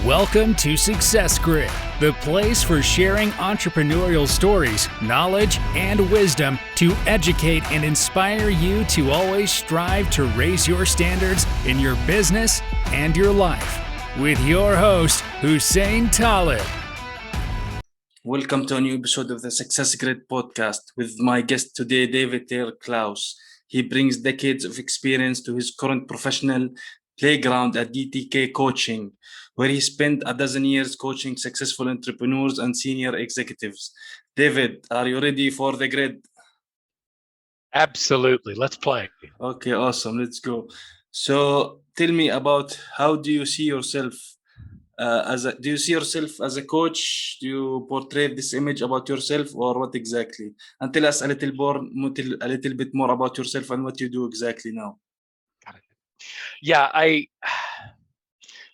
Welcome to Success Grid, the place for sharing entrepreneurial stories, knowledge, and wisdom to educate and inspire you to always strive to raise your standards in your business and your life. With your host, Hussein Talib. Welcome to a new episode of the Success Grid podcast with my guest today, David Taylor Klaus. He brings decades of experience to his current professional playground at DTK Coaching, where he spent a dozen years coaching successful entrepreneurs and senior executives. David, are you ready for the grid? Absolutely. Let's play. Okay, awesome. Let's go. So tell me about how do you see yourself do you see yourself as a coach? Do you portray this image about yourself, or what exactly? And tell us a little bit more about yourself and what you do exactly now. Got it. Yeah,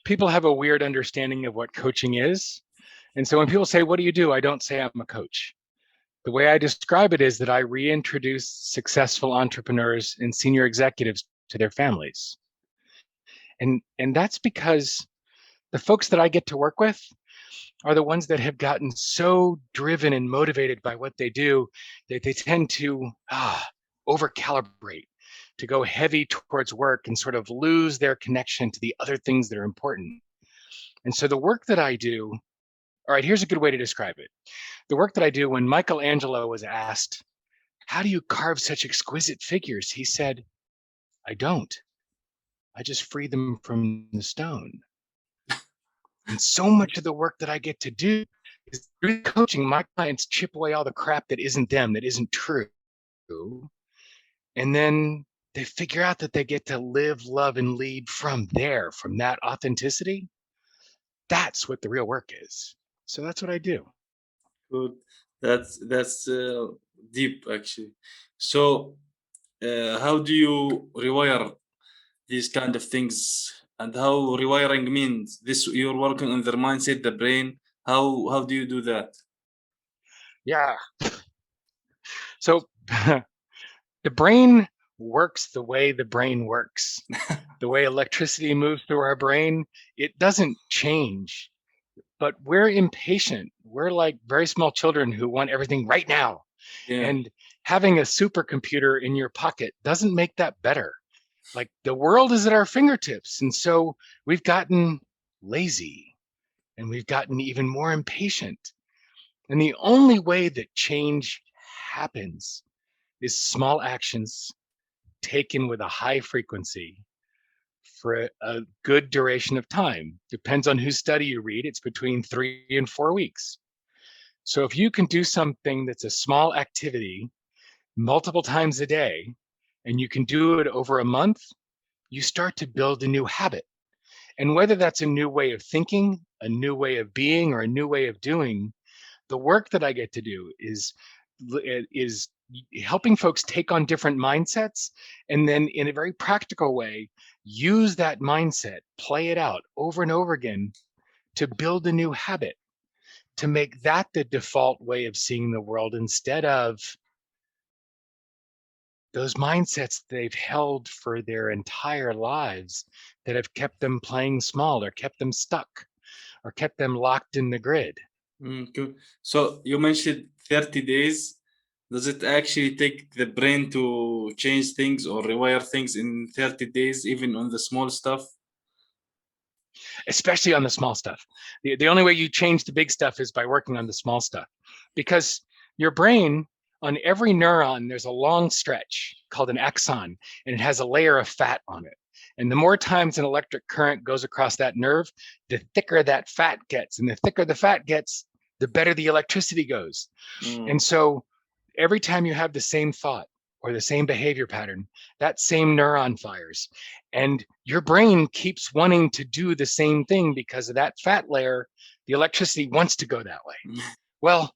people have a weird understanding of what coaching is. And so when people say, "What do you do?" I don't say I'm a coach. The way I describe it is that I reintroduce successful entrepreneurs and senior executives to their families. And that's because the folks that I get to work with are the ones that have gotten so driven and motivated by what they do that they tend to over-calibrate, to go heavy towards work and sort of lose their connection to the other things that are important. And so the work that I do, all right, here's a good way to describe it. The work that I do, when Michelangelo was asked, "How do you carve such exquisite figures?" He said, "I don't. I just free them from the stone." And so much of the work that I get to do is through coaching, my clients chip away all the crap that isn't them, that isn't true. And then they figure out that they get to live, love, and lead from that authenticity. That's what the real work is. So that's what I do. Good. That's deep, actually. So how do you rewire these kind of things, and how rewiring means this? You're working on their mindset, the brain. How do you do that? Yeah. So the brain works the way the brain works. The way electricity moves through our brain, it doesn't change. But we're impatient. We're like very small children who want everything right now. Yeah. And having a supercomputer in your pocket doesn't make that better. Like, the world is at our fingertips. And so we've gotten lazy and we've gotten even more impatient. And the only way that change happens is small actions taken with a high frequency for a good duration of time. Depends on whose study you read. It's between 3 and 4 weeks. So if you can do something that's a small activity multiple times a day, and you can do it over a month, you start to build a new habit. And whether that's a new way of thinking, a new way of being, or a new way of doing, the work that I get to do is helping folks take on different mindsets, and then in a very practical way, use that mindset, play it out over and over again to build a new habit, to make that the default way of seeing the world instead of those mindsets they've held for their entire lives that have kept them playing small, or kept them stuck, or kept them locked in the grid. Good. So you mentioned 30 days. Does it actually take the brain to change things or rewire things in 30 days, even on the small stuff? Especially on the small stuff. The only way you change the big stuff is by working on the small stuff, because your brain, on every neuron, there's a long stretch called an axon, and it has a layer of fat on it. And the more times an electric current goes across that nerve, the thicker that fat gets. And the thicker the fat gets, the better the electricity goes. And so every time you have the same thought or the same behavior pattern, that same neuron fires. And your brain keeps wanting to do the same thing because of that fat layer. The electricity wants to go that way. Well,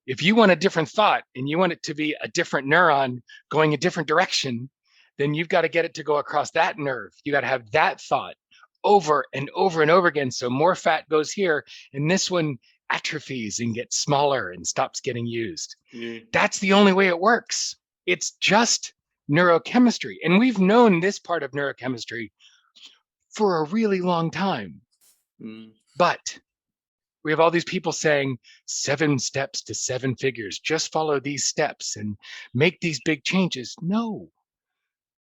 if you want a different thought and you want it to be a different neuron going a different direction, then you've got to get it to go across that nerve. You got to have that thought over and over and over again. So more fat goes here, and this one atrophies and gets smaller and stops getting used. That's the only way it works. It's just neurochemistry. And we've known this part of neurochemistry for a really long time. But we have all these people saying 7 steps to 7 figures, just follow these steps and make these big changes. No,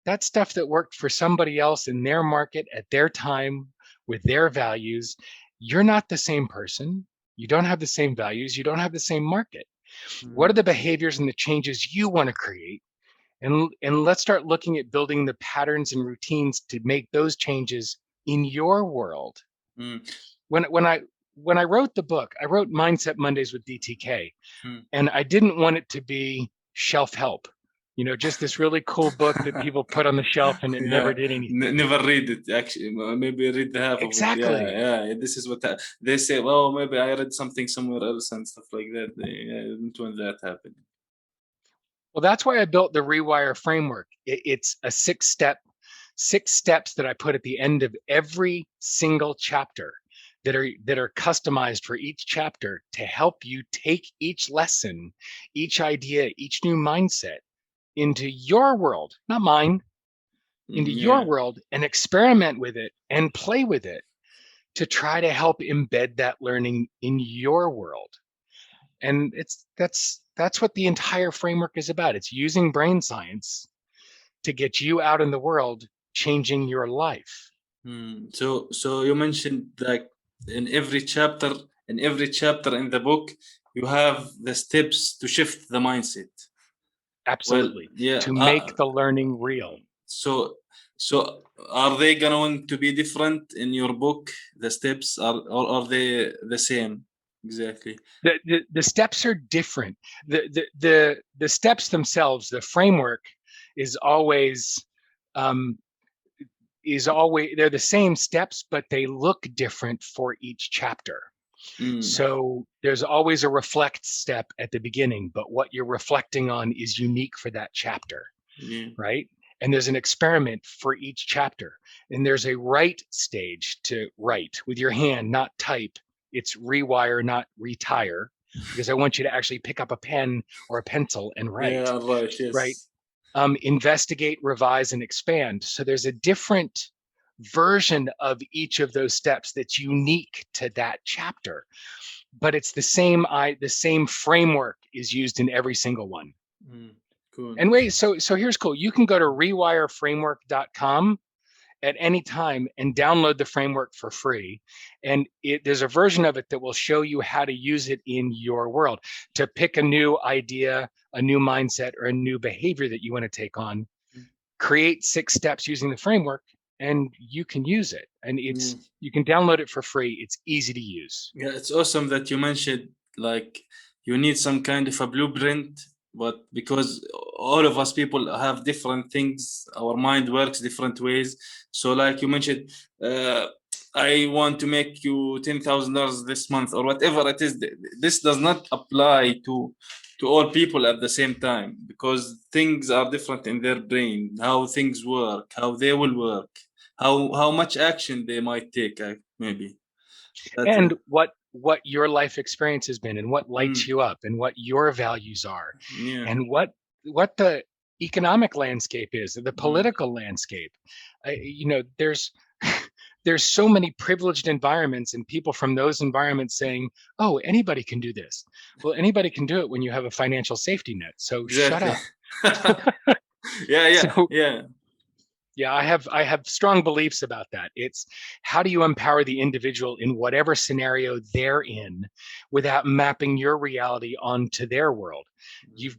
that's stuff that worked for somebody else in their market at their time with their values. You're not the same person. You don't have the same values. You don't have the same market. What are the behaviors and the changes you want to create? And let's start looking at building the patterns and routines to make those changes in your world. When I wrote the book, I wrote Mindset Mondays with DTK, and I didn't want it to be shelf help, just this really cool book that people put on the shelf and it never did anything. Never read it, actually. Maybe read the half Exactly. of it. Yeah. This is what they say. Well, maybe I read something somewhere else and stuff like that. I didn't want that happen. Well, that's why I built the Rewire framework. It's a 6 steps that I put at the end of every single chapter that are customized for each chapter to help you take each lesson, each idea, each new mindset into your world, not mine, into your world, and experiment with it and play with it to try to help embed that learning in your world. And that's what the entire framework is about. It's using brain science to get you out in the world, changing your life. So you mentioned that in every chapter in the book, you have the steps to shift the mindset. Absolutely. Well, to make the learning real. So are they going to be different in your book? The steps or are they the same? Exactly. The steps are different. The steps themselves, the framework is always they're the same steps, but they look different for each chapter. So there's always a reflect step at the beginning, but what you're reflecting on is unique for that chapter, right? And there's an experiment for each chapter. And there's a write stage to write with your hand, not type. It's rewire, not retire, because I want you to actually pick up a pen or a pencil and write. Yeah, right. Yes. Right. Investigate, revise, and expand. So there's a different version of each of those steps that's unique to that chapter, but it's the same framework is used in every single one. Cool. And wait, so here's cool. You can go to rewireframework.com at any time and download the framework for free. And there's a version of it that will show you how to use it in your world to pick a new idea, a new mindset, or a new behavior that you want to take on. Create 6 steps using the framework, and you can use it. And you can download it for free. It's easy to use. Yeah, it's awesome that you mentioned like you need some kind of a blueprint, but because all of us people have different things, our mind works different ways. So like you mentioned, I want to make you $10,000 this month or whatever it is. This does not apply to all people at the same time, because things are different in their brain, how things work, how they will work, how much action they might take, maybe. And what your life experience has been, and what lights you up, and what your values are, and what the economic landscape is, the political landscape. There's so many privileged environments and people from those environments saying, oh, anybody can do this. Well, anybody can do it when you have a financial safety net. So exactly. Shut up. Yeah, I have strong beliefs about that. It's how do you empower the individual in whatever scenario they're in without mapping your reality onto their world. You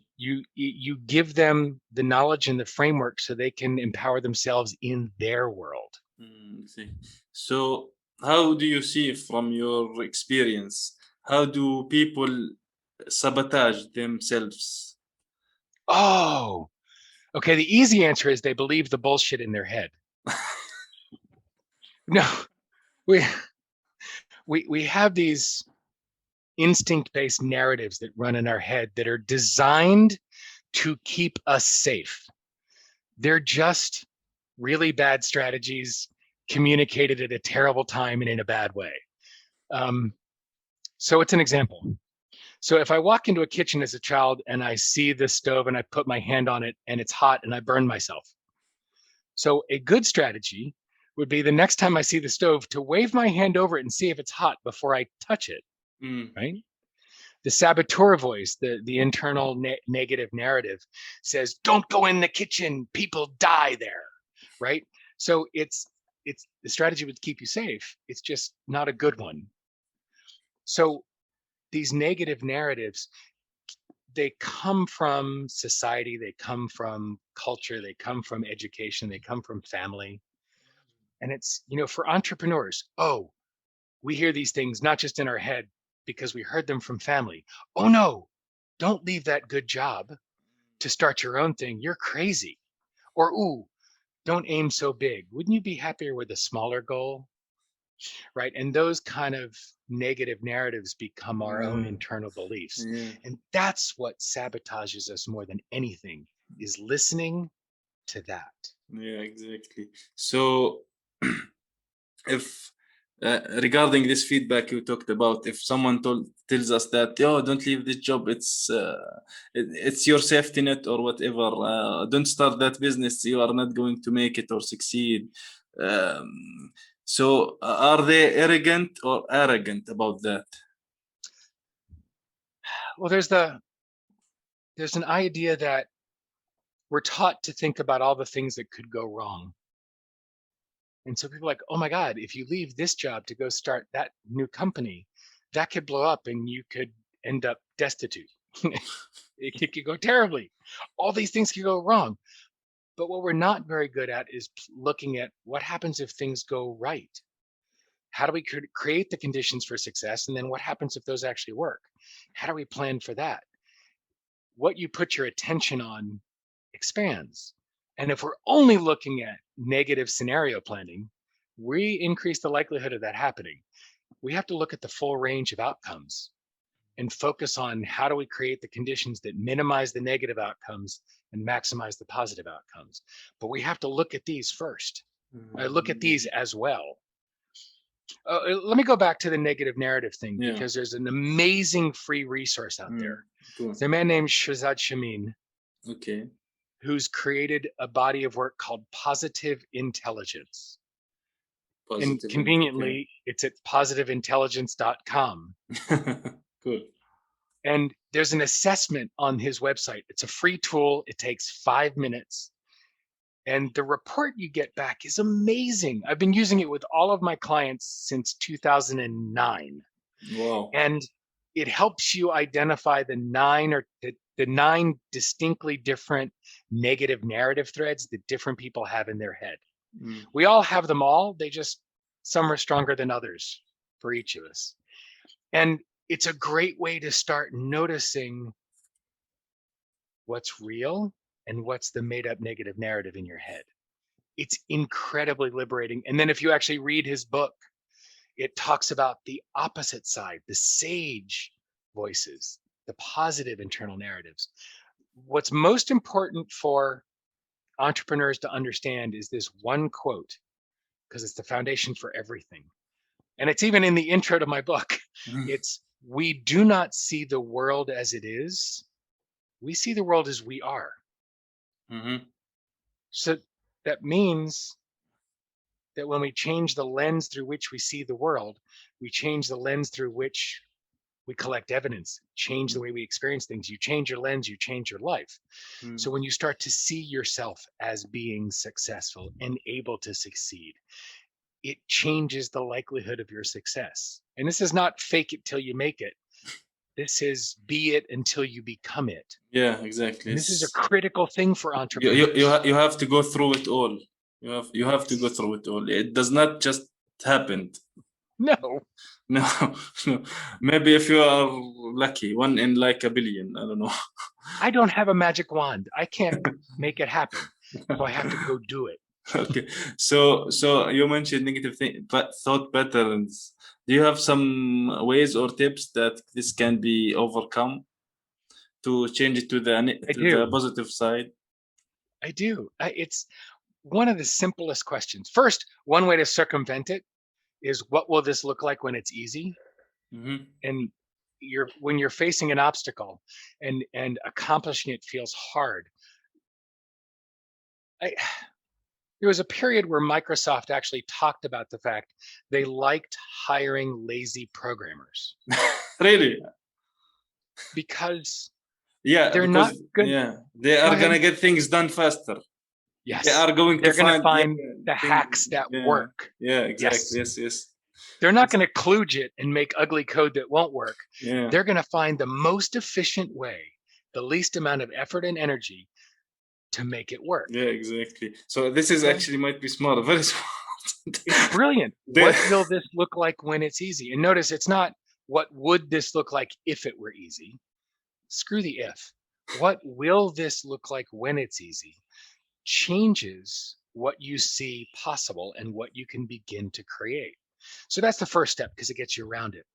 give them the knowledge and the framework so they can empower themselves in their world. So how do you see, from your experience, how do people sabotage themselves? Oh, okay. The easy answer is they believe the bullshit in their head. No, we have these instinct-based narratives that run in our head that are designed to keep us safe. They're just really bad strategies communicated at a terrible time and in a bad way. So it's an example. So if I walk into a kitchen as a child and I see the stove and I put my hand on it and it's hot and I burn myself. So a good strategy would be the next time I see the stove to wave my hand over it and see if it's hot before I touch it, right? The saboteur voice, the internal negative narrative says, don't go in the kitchen, people die there, right? So it's the strategy would keep you safe. It's just not a good one. So these negative narratives, they come from society, they come from culture, they come from education, they come from family. And it's, for entrepreneurs, we hear these things not just in our head because we heard them from family. Oh no, don't leave that good job to start your own thing. You're crazy. Or, ooh, don't aim so big. Wouldn't you be happier with a smaller goal? Right. And those kind of negative narratives become our own internal beliefs. And that's what sabotages us more than anything, is listening to that. Yeah, exactly. So if regarding this feedback you talked about, if someone tells us that, don't leave this job, it's your safety net or whatever, don't start that business, you are not going to make it or succeed. So are they arrogant or arrogant about that? Well, there's an idea that we're taught to think about all the things that could go wrong. And so people are like, oh my God, if you leave this job to go start that new company, that could blow up and you could end up destitute. It could go terribly. All these things could go wrong. But what we're not very good at is looking at what happens if things go right. How do we create the conditions for success? And then what happens if those actually work? How do we plan for that? What you put your attention on expands. And if we're only looking at negative scenario planning, we increase the likelihood of that happening. We have to look at the full range of outcomes and focus on how do we create the conditions that minimize the negative outcomes and maximize the positive outcomes. But we have to look at these first. Look at these as well. Let me go back to the negative narrative thing, because there's an amazing free resource out there. Cool. There's a man named Shazad Shamin, okay, who's created a body of work called Positive Intelligence. And conveniently, it's at positiveintelligence.com. Cool. And there's an assessment on his website. It's a free tool. It takes 5 minutes. And the report you get back is amazing. I've been using it with all of my clients since 2009. Wow. And it helps you identify the 9 distinctly different negative narrative threads that different people have in their head. We all have them all. Some are stronger than others for each of us. And it's a great way to start noticing what's real and what's the made up negative narrative in your head. It's incredibly liberating. And then if you actually read his book, it talks about the opposite side, the sage voices, the positive internal narratives. What's most important for entrepreneurs to understand is this one quote, because it's the foundation for everything. And it's even in the intro to my book. It's, we do not see the world as it is. We see the world as we are. So that means that when we change the lens through which we see the world, we change the lens through which we collect evidence, change the way we experience things. You change your lens, you change your life. So when you start to see yourself as being successful and able to succeed, it changes the likelihood of your success. And this is not fake it till you make it. This is be it until you become it. Yeah, exactly. And this is a critical thing for entrepreneurs. You have to go through it all. You have to go through it all. It does not just happen. No. Maybe if you are lucky, 1 in like a billion. I don't know. I don't have a magic wand. I can't make it happen. So I have to go do it. Okay. So you mentioned negative thought patterns. Do you have some ways or tips that this can be overcome to change it to the positive side? I do. It's one of the simplest questions. First, one way to circumvent it is, what will this look like when it's easy? And when you're facing an obstacle and accomplishing it feels hard. There was a period where Microsoft actually talked about the fact they liked hiring lazy programmers Really? because Yeah, they're not because good. they Go are ahead. gonna get things done faster. They Yes, are going to they're going to find find the things. hacks that Yeah, work. yeah, exactly. Yes, Yes, yes. they're not going to kludge it and make ugly code that won't work. Yeah, They're going to find the most efficient way, the least amount of effort and energy to make it work. yeah, exactly. So this is Okay? actually might be smart, very smart. It's brilliant. They- What will this look like when it's easy? And notice it's not what would this look like if it were easy. Screw the if. What will this look like when it's easy changes what you see possible and what you can begin to create. So that's the first step because it gets you around it.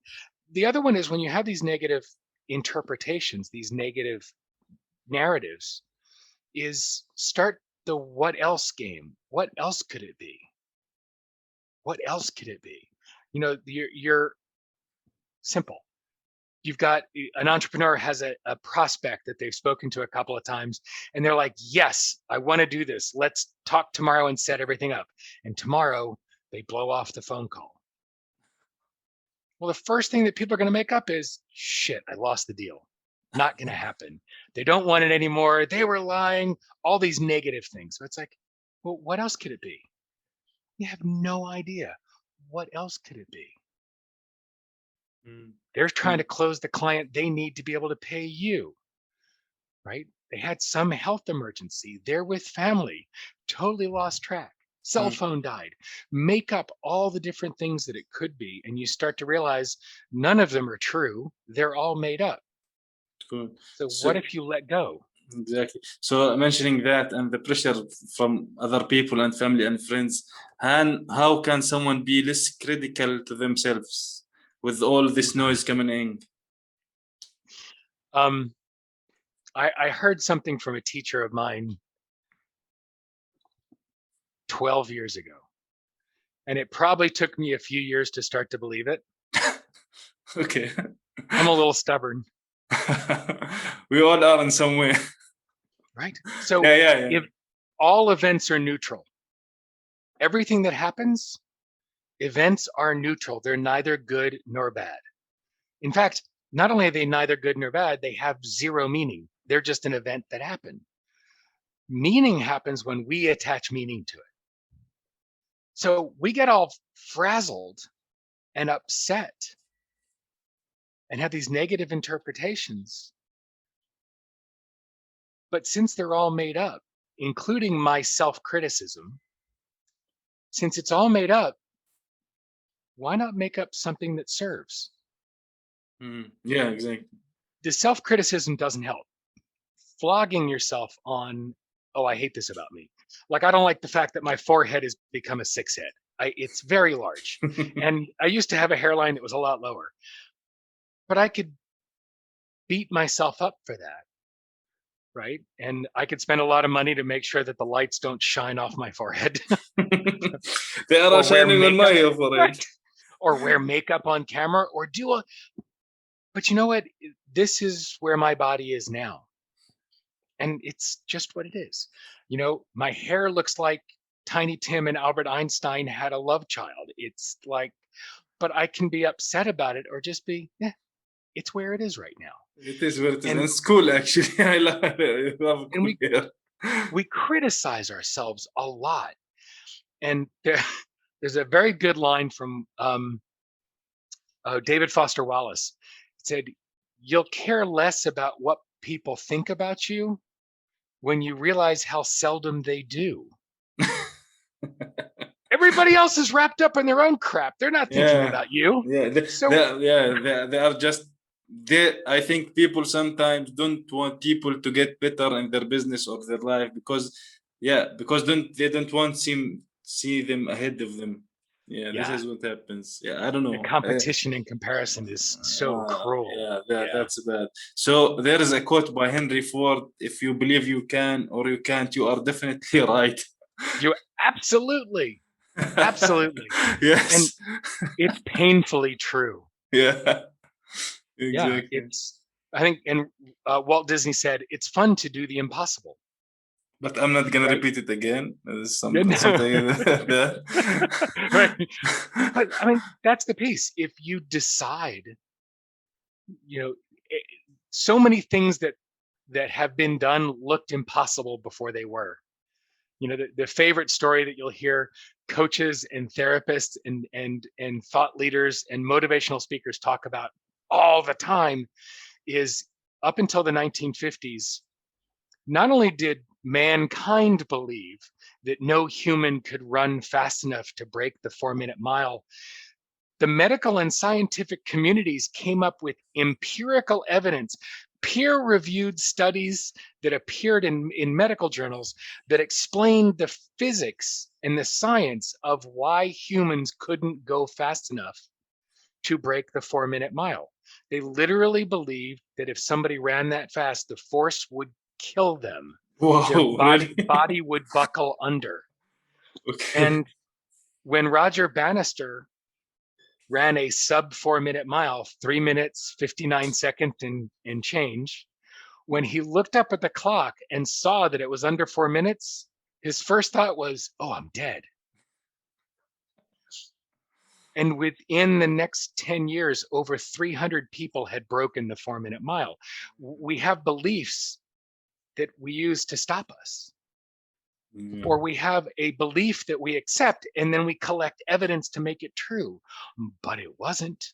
The other one is when you have these negative interpretations, these negative narratives, is start the what else game. What else could it be? What else could it be? You know, you're simple. You've got an entrepreneur has a prospect that they've spoken to a couple of times, and they're like, yes, I want to do this. Let's talk tomorrow and set everything up. And tomorrow they blow off the phone call. Well, the first thing that people are going to make up is, shit, I lost the deal. Not going to happen. They don't want it anymore. They were lying, all these negative things. So it's like, well, what else could it be? You have no idea. What else could it be? Mm, They're trying mm, to close the client. They need to be able to pay you, right? They had some health emergency. They're with family, totally lost track. Cell mm. phone died. Make up all the different things that it could be. And you start to realize none of them are true. They're all made up. Good. So So what if you let go? exactly. So mentioning that and the pressure from other people and family and friends, and how can someone be less critical to themselves with all this noise coming in? Um, I heard something from a teacher of mine 12 years ago, and it probably took me a few years to start to believe it. Okay. I'm a little stubborn, We all are in some way. right? So Yeah, yeah, yeah. if all events are neutral, everything that happens, events are neutral. They're neither good nor bad. In fact, not only are they neither good nor bad, they have zero meaning. They're just an event that happened. Meaning happens when we attach meaning to it. So we get all frazzled and upset and have these negative interpretations. But since they're all made up, including my self-criticism, since it's all made up, why not make up something that serves? Yeah, exactly. The self-criticism doesn't help. Flogging yourself on, oh, I hate this about me. Like, I don't like the fact that my forehead has become a 6 head. It's very large. And I used to have a hairline that was a lot lower. But I could beat myself up for that, right? And I could spend a lot of money to make sure that the lights don't shine off my forehead. They are Or wear shining on my makeup, forehead. right? Or wear makeup on camera, or do a. But you know what? This is where my body is now. And it's just what it is. You know, my hair looks like Tiny Tim and Albert Einstein had a love child. It's like, but I can be upset about it or just be, yeah, it's where it is right now. It is where it is. And- And it's cool, actually. I love it. I love And cool hair. we criticize ourselves a lot. And there's a very good line from David Foster Wallace. It said, you'll care less about what people think about you when you realize how seldom they do. Everybody else is wrapped up in their own crap. They're not thinking about you. Yeah, they are just I think people sometimes don't want people to get better in their business or their life because they don't want see them ahead of them. Yeah, this is what happens. Yeah, I don't The know. competition and comparison is so cruel. That's bad. So there is a quote by Henry Ford: "If you believe you can or you can't, you are definitely right." You absolutely. Yes. And it's painfully true. Yeah. Yeah, Exactly. I think, and Walt Disney said, it's fun to do the impossible. But I'm not gonna right? repeat it again. There's Yeah, no. something there. Right. But I mean, that's the piece. If you decide, you know, so many things that have been done looked impossible before they were. You know, the favorite story that you'll hear coaches and therapists and thought leaders and motivational speakers talk about all the time is up until the 1950s, not only did mankind believe that no human could run fast enough to break the 4-minute mile, the medical and scientific communities came up with empirical evidence, peer-reviewed studies that appeared in medical journals that explained the physics and the science of why humans couldn't go fast enough to break the 4-minute mile. They literally believed that if somebody ran that fast, the force would kill them. Their Whoa, really? body would buckle under. Okay. And when Roger Bannister ran a sub 4-minute mile, 3 minutes, 59 seconds and change, when he looked up at the clock and saw that it was under 4 minutes, his first thought was, oh, I'm dead. And within the next 10 years, over 300 people had broken the 4-minute mile. We have beliefs that we use to stop us. Or we have a belief that we accept and then we collect evidence to make it true, but it wasn't.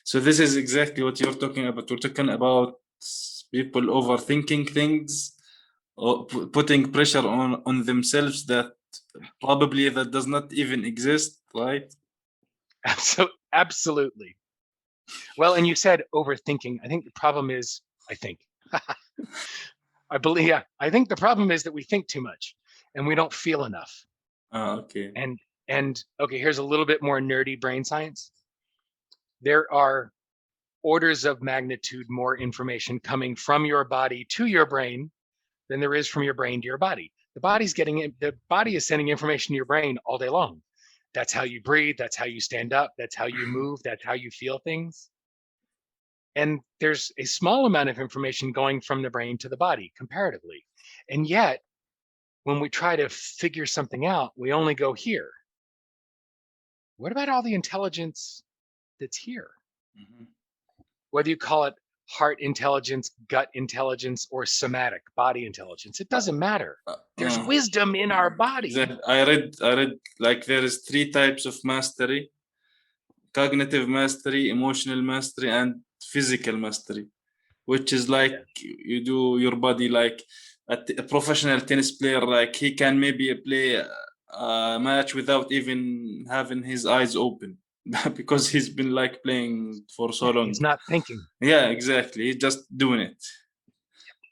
So this is exactly what you're talking about. We're talking about people overthinking things, or putting pressure on themselves that probably that does not even exist, right? Absolutely. Well, and you said overthinking. I think the problem is, I believe, yeah, I think the problem is that we think too much and we don't feel enough. Okay. And okay, here's a little bit more nerdy brain science. There are orders of magnitude more information coming from your body to your brain than there is from your brain to your body. The body is sending information to your brain all day long. That's how you breathe, that's how you stand up, that's how you move, that's how you feel things. And there's a small amount of information going from the brain to the body comparatively. And yet, when we try to figure something out, we only go here. What about all the intelligence that's here? Whether you call it heart intelligence, gut intelligence, or somatic body intelligence, it doesn't matter. There's wisdom in our body. I read like there is 3 types of mastery: cognitive mastery, emotional mastery, and physical mastery, which is like you do your body like a professional tennis player, like he can maybe play a match without even having his eyes open because he's been like playing for so long. He's not thinking. Yeah, exactly. He's just doing it.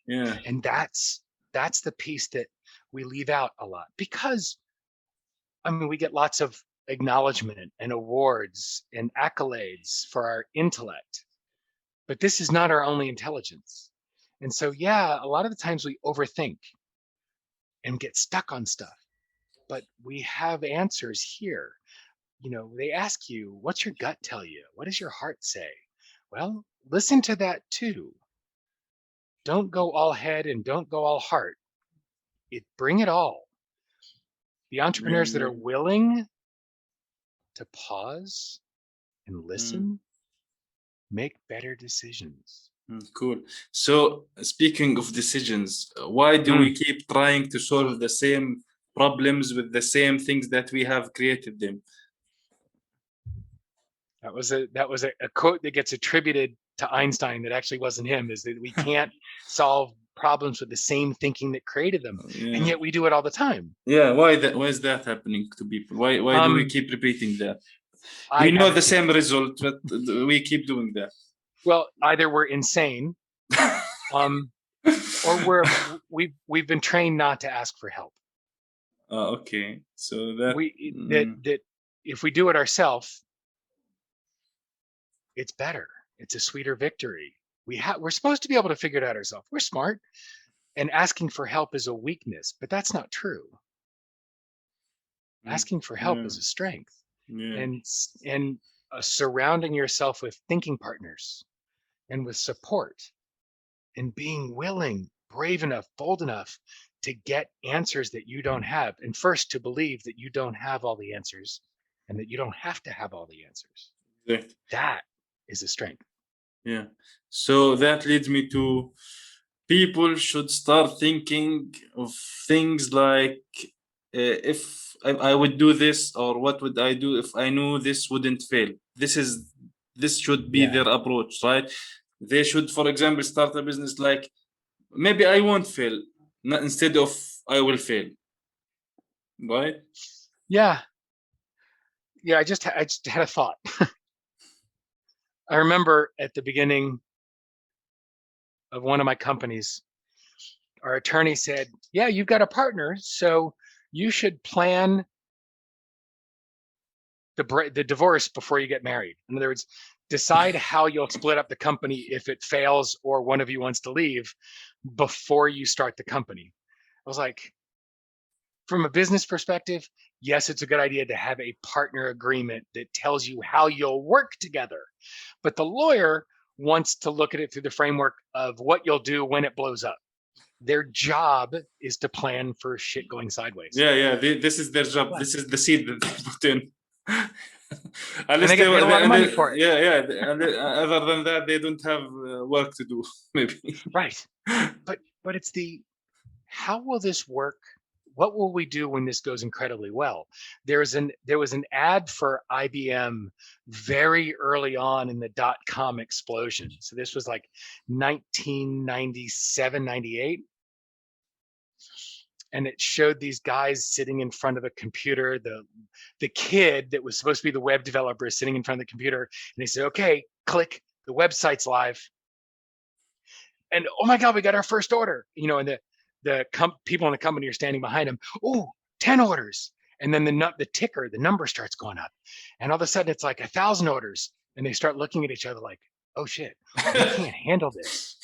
Yeah. And that's the piece that we leave out a lot, because I mean, we get lots of acknowledgement and awards and accolades for our intellect, but this is not our only intelligence. And so, yeah, a lot of the times we overthink and get stuck on stuff, but we have answers here. You know, they ask you, what's your gut tell you? What does your heart say? Well, listen to that too. Don't go all head and don't go all heart. Bring it all. The entrepreneurs that are willing to pause and listen make better decisions. Cool. So speaking of decisions, why do we keep trying to solve the same problems with the same things that we have created them? That was a quote that gets attributed to Einstein that actually wasn't him, is that we can't solve problems with the same thinking that created them. And yet we do it all the time. Yeah, why is that happening to people? Why do we keep repeating that? We know the same result, but we keep doing that. Well, either we're insane, or we've been trained not to ask for help. Okay, so that that if we do it ourselves, it's better. It's a sweeter victory. We're supposed to be able to figure it out ourselves. We're smart, and asking for help is a weakness, but that's not true. Asking for help is a strength, and surrounding yourself with thinking partners and with support and being willing brave enough, bold enough to get answers that you don't have. And first, to believe that you don't have all the answers and that you don't have to have all the answers. Exactly. That is a strength. Yeah. So that leads me to people should start thinking of things like if I would do this, or what would I do if I knew this wouldn't fail. This should be Yeah. their approach, right? They should, for example, start a business like, maybe I won't fail, not instead of I will fail, right? Yeah. I just had a thought. I remember at the beginning of one of my companies, our attorney said, yeah, you've got a partner, so you should plan the divorce before you get married. In other words, decide how you'll split up the company if it fails or one of you wants to leave before you start the company. I was like, from a business perspective, yes, it's a good idea to have a partner agreement that tells you how you'll work together. But the lawyer wants to look at it through the framework of what you'll do when it blows up. Their job is to plan for shit going sideways. Yeah. This is their job. This is the seed that they put in. And they get paid a lot of money for it. Yeah. And other than that, they don't have work to do, maybe. Right. But it's how will this work? What will we do when this goes incredibly well? There was an ad for IBM very early on in the .com explosion. So this was like 1997, 98. And it showed these guys sitting in front of a computer. The kid that was supposed to be the web developer is sitting in front of the computer, and they said, okay, click, the website's live. And oh my God, we got our first order. And the people in the company are standing behind him. Oh, 10 orders. And then the ticker, the number starts going up. And all of a sudden it's like 1,000 orders. And they start looking at each other like, oh shit, we can't handle this.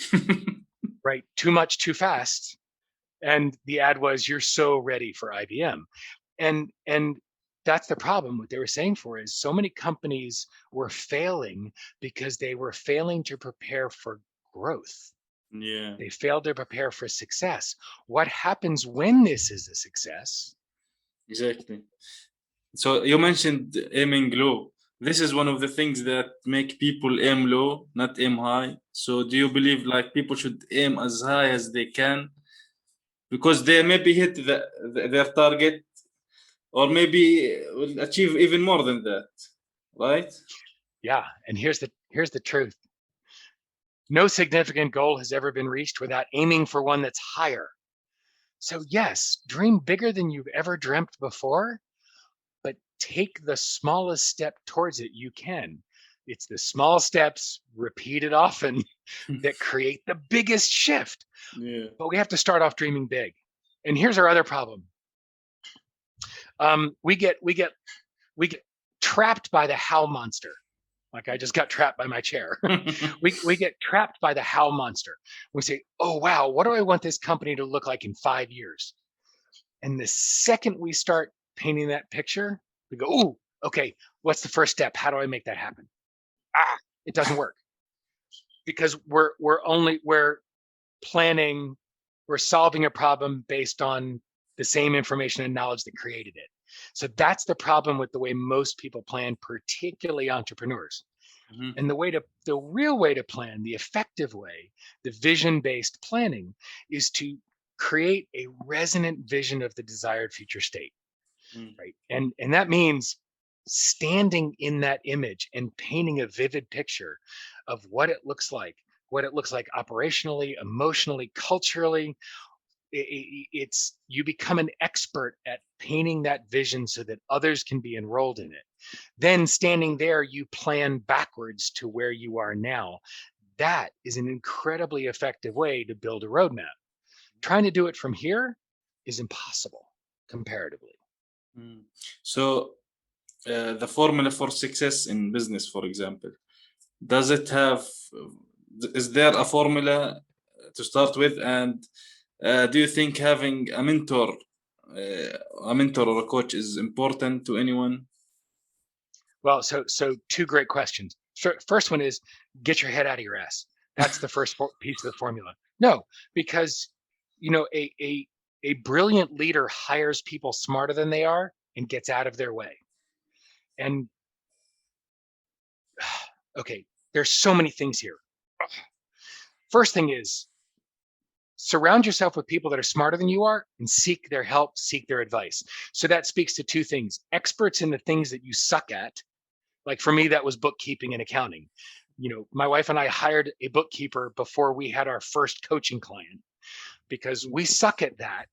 Right? Too much, too fast. And the ad was, you're so ready for IBM. And that's the problem. What they were saying for is so many companies were failing because they were failing to prepare for growth. Yeah. They failed to prepare for success. What happens when this is a success? Exactly. So you mentioned aiming low. This is one of the things that make people aim low, not aim high. So do you believe like people should aim as high as they can, because they maybe hit their target, or maybe will achieve even more than that, right? Yeah, and here's the truth. No significant goal has ever been reached without aiming for one that's higher. So yes, dream bigger than you've ever dreamt before, but take the smallest step towards it you can. It's the small steps repeated often that create the biggest shift. Yeah. But we have to start off dreaming big. And here's our other problem. We get trapped by the how monster. Like I just got trapped by my chair. we get trapped by the how monster. We say, oh, wow, what do I want this company to look like in 5 years? And the second we start painting that picture, we go, oh, okay, what's the first step? How do I make that happen? It doesn't work. Because we're planning, we're solving a problem based on the same information and knowledge that created it. So that's the problem with the way most people plan, particularly entrepreneurs. Mm-hmm. And the real way to plan, the effective way, the vision-based planning, is to create a resonant vision of the desired future state, right? And that means standing in that image and painting a vivid picture of what it looks like operationally, emotionally, culturally. It's you become an expert at painting that vision so that others can be enrolled in it. Then standing there, you plan backwards to where you are now. That is an incredibly effective way to build a roadmap. Trying to do it from here is impossible comparatively. So the formula for success in business, for example, is there a formula to start with? And do you think having a mentor or a coach is important to anyone? Well, so two great questions. First one is, get your head out of your ass. That's the first piece of the formula. No, because a brilliant leader hires people smarter than they are and gets out of their way. And okay, there's so many things here. First thing is, surround yourself with people that are smarter than you are and seek their help, seek their advice. So that speaks to two things: experts in the things that you suck at. Like for me, that was bookkeeping and accounting. My wife and I hired a bookkeeper before we had our first coaching client because we suck at that,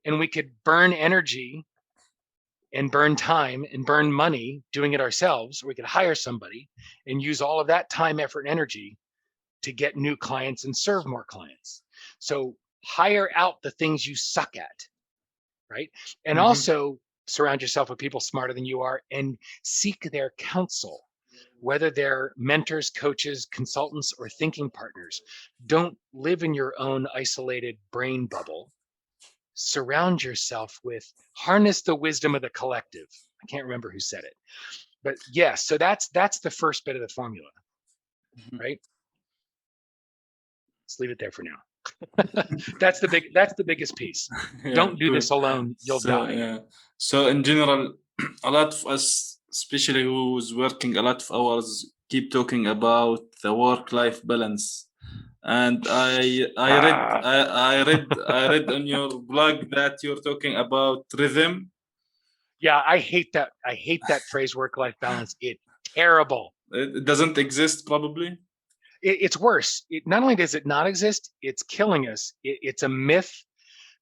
and we could burn energy and burn time and burn money doing it ourselves. Or we could hire somebody and use all of that time, effort, and energy to get new clients and serve more clients. So hire out the things you suck at, right? And also surround yourself with people smarter than you are and seek their counsel, whether they're mentors, coaches, consultants, or thinking partners. Don't live in your own isolated brain bubble. Surround yourself with, harness the wisdom of the collective. I can't remember who said it, but yes, so that's the first bit of the formula, right? Let's leave it there for now. That's the biggest piece. Yeah, Don't do cool. this alone. You'll die. Yeah. So in general, a lot of us, especially who's working a lot of hours, keep talking about the work-life balance. And I read on your blog that you're talking about rhythm. Yeah, I hate that. I hate that phrase, work-life balance. It's terrible. It doesn't exist, probably. It's worse. Not only does it not exist, it's killing us. It's a myth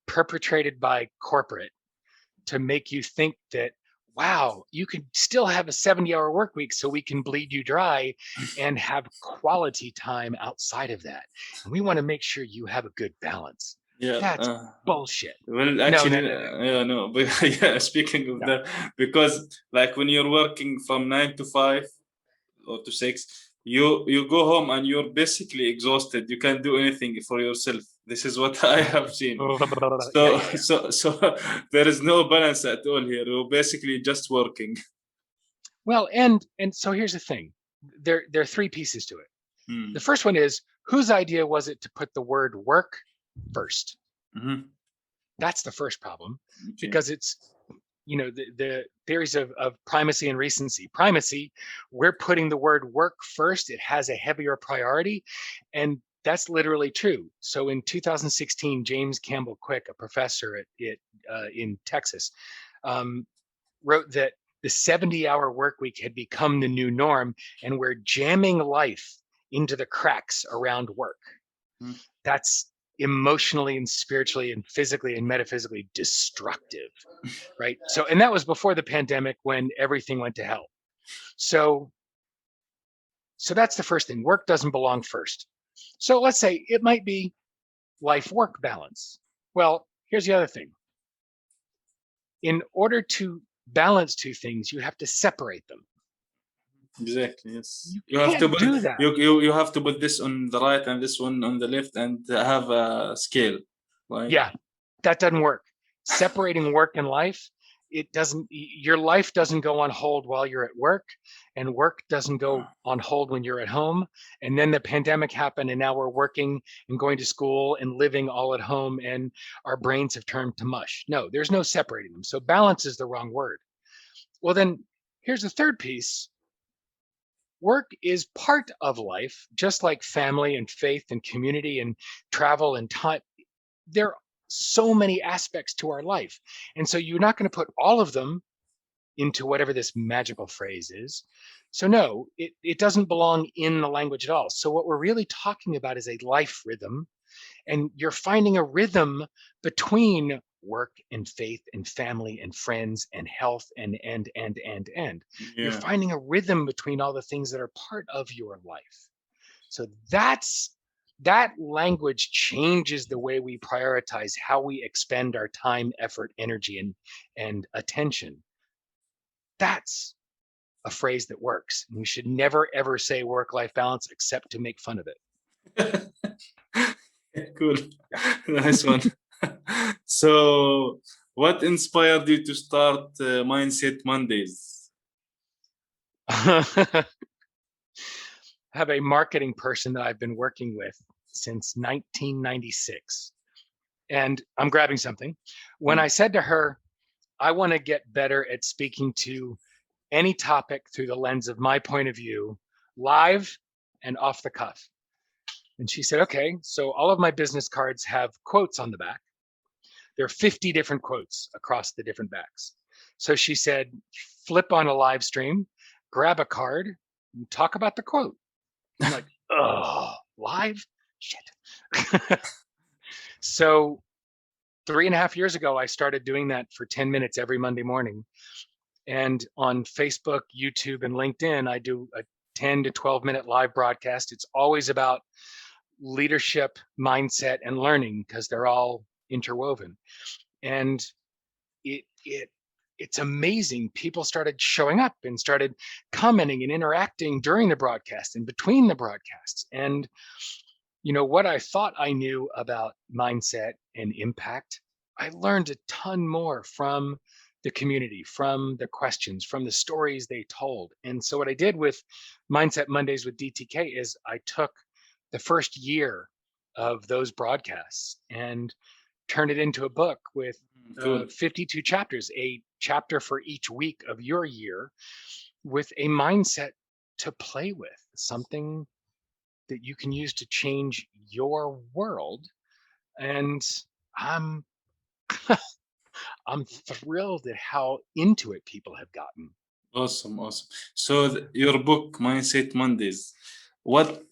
perpetrated by corporate to make you think that, wow, you could still have a 70-hour work week so we can bleed you dry and have quality time outside of that. And we want to make sure you have a good balance. Yeah, that's bullshit. Well, actually, no. But yeah, speaking of that, because like when you're working from 9 to 5 or to 6, you go home and you're basically exhausted. You can't do anything for yourself. This is what I have seen. So there is no balance at all here. You're basically just working. Well, and so here's the thing. There are three pieces to it. The first one is, whose idea was it to put the word work first? That's the first problem, because it's, the theories of primacy and recency. Primacy, we're putting the word work first. It has a heavier priority, and that's literally true. So in 2016, James Campbell Quick, a professor in Texas, wrote that the 70-hour work week had become the new norm, and we're jamming life into the cracks around work. That's emotionally and spiritually and physically and metaphysically destructive, right? So, and that was before the pandemic, when everything went to hell. So that's the first thing. Work doesn't belong first. So let's say it might be life-work balance. Well, here's the other thing. In order to balance two things, you have to separate them. Exactly. Yes. You have to do that. You have to put this on the right and this one on the left and have a scale. Right? Yeah, that doesn't work. Separating work and life, it doesn't. Your life doesn't go on hold while you're at work, and work doesn't go on hold when you're at home. And then the pandemic happened, and now we're working and going to school and living all at home, and our brains have turned to mush. No, there's no separating them. So balance is the wrong word. Well, then here's the third piece. Work is part of life, just like family and faith and community and travel and time. There are so many aspects to our life. And so you're not going to put all of them into whatever this magical phrase is. So no, it doesn't belong in the language at all. So what we're really talking about is a life rhythm. And you're finding a rhythm between work and faith and family and friends and health and. Yeah. You're finding a rhythm between all the things that are part of your life. So that language changes the way we prioritize how we expend our time, effort, energy, and attention. That's a phrase that works. We should never, ever say work-life balance except to make fun of it. Cool. Nice one. So what inspired you to start Mindset Mondays? I have a marketing person that I've been working with since 1996. and I'm grabbing something. When I said to her, I want to get better at speaking to any topic through the lens of my point of view, live and off the cuff. And she said, okay, so all of my business cards have quotes on the back. There are 50 different quotes across the different backs. So she said, flip on a live stream, grab a card, and talk about the quote. I'm like, oh, live? Shit. So 3.5 years ago, I started doing that for 10 minutes every Monday morning. And on Facebook, YouTube, and LinkedIn, I do a 10 to 12 minute live broadcast. It's always about leadership, mindset, and learning because they're all interwoven. And it's amazing. People started showing up and started commenting and interacting during the broadcast and between the broadcasts. And what I thought I knew about mindset and impact, I learned a ton more from the community, from the questions, from the stories they told. And so what I did with Mindset Mondays with DTK is I took the first year of those broadcasts and turned it into a book with 52 chapters, a chapter for each week of your year, with a mindset to play with, something that you can use to change your world. And I'm thrilled at how into it people have gotten. Awesome. So your book, Mindset Mondays, what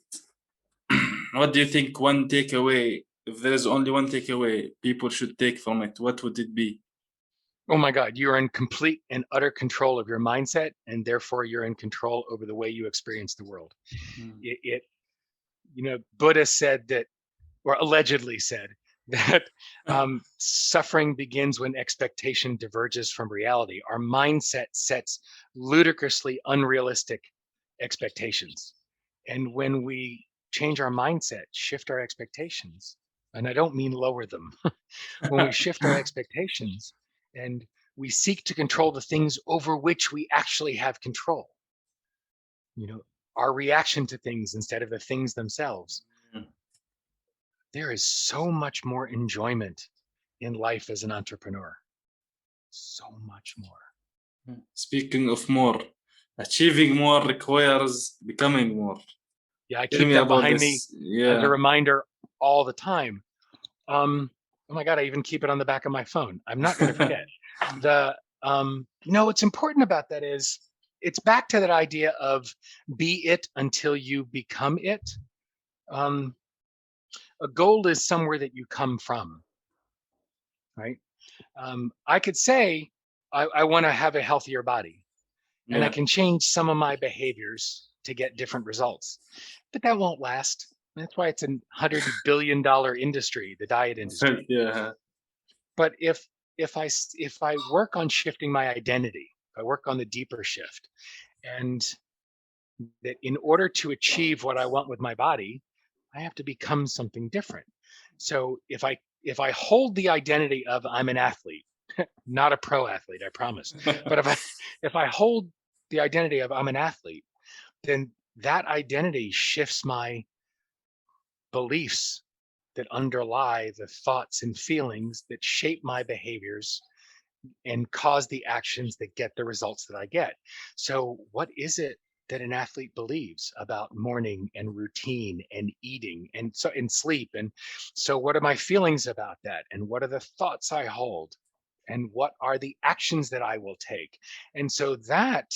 do you think one takeaway, if there is only one takeaway people should take from it, what would it be? Oh my God, you are in complete and utter control of your mindset, and therefore you're in control over the way you experience the world. Buddha said that, or allegedly said that suffering begins when expectation diverges from reality. Our mindset sets ludicrously unrealistic expectations. And when we change our mindset, shift our expectations, and I don't mean lower them, when we shift our expectations and we seek to control the things over which we actually have control, our reaction to things instead of the things themselves, there is so much more enjoyment in life as an entrepreneur. So much more. Speaking of more, achieving more requires becoming more. Yeah, I keep that behind me as a reminder all the time. Oh my God, I even keep it on the back of my phone. I'm not going to forget. What's important about that is it's back to that idea of be it until you become it. A goal is somewhere that you come from, right? I could say I want to have a healthier body, and I can change some of my behaviors to get different results, but that won't last. That's why it's a $100 billion industry, the diet industry. But if I work on shifting my identity, if I work on the deeper shift, and that in order to achieve what I want with my body, I have to become something different. So if I hold the identity of I'm an athlete, not a pro athlete, I promise, but if I hold the identity of I'm an athlete, then that identity shifts my beliefs that underlie the thoughts and feelings that shape my behaviors and cause the actions that get the results that I get. So what is it that an athlete believes about morning and routine and eating and sleep? And so what are my feelings about that? And what are the thoughts I hold? And what are the actions that I will take? And so that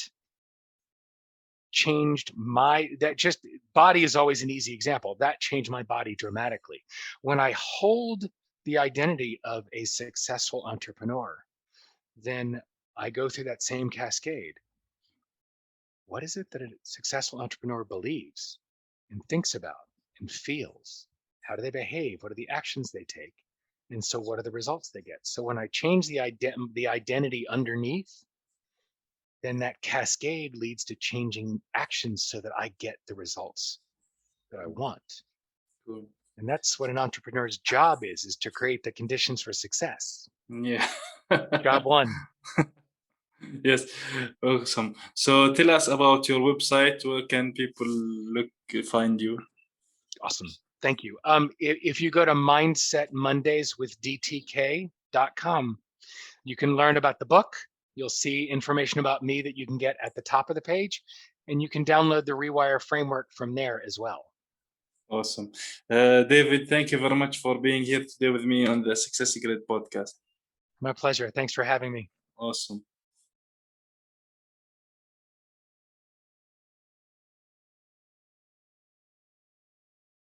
changed body is always an easy example. That changed my body dramatically. When I hold the identity of a successful entrepreneur, then I go through that same cascade. What is it that a successful entrepreneur believes and thinks about and feels? How do they behave? What are the actions they take? And so what are the results they get? So when I change the identity underneath, then that cascade leads to changing actions so that I get the results that I want. Cool. And that's what an entrepreneur's job is to create the conditions for success. Yeah. Job one. Yes, awesome. So tell us about your website. Where can people find you? Awesome. Thank you. If you go to mindsetmondayswithdtk.com, you can learn about the book. You'll see information about me that you can get at the top of the page, and you can download the Rewire framework from there as well. Awesome. David, thank you very much for being here today with me on the Success Grid podcast. My pleasure. Thanks for having me. Awesome.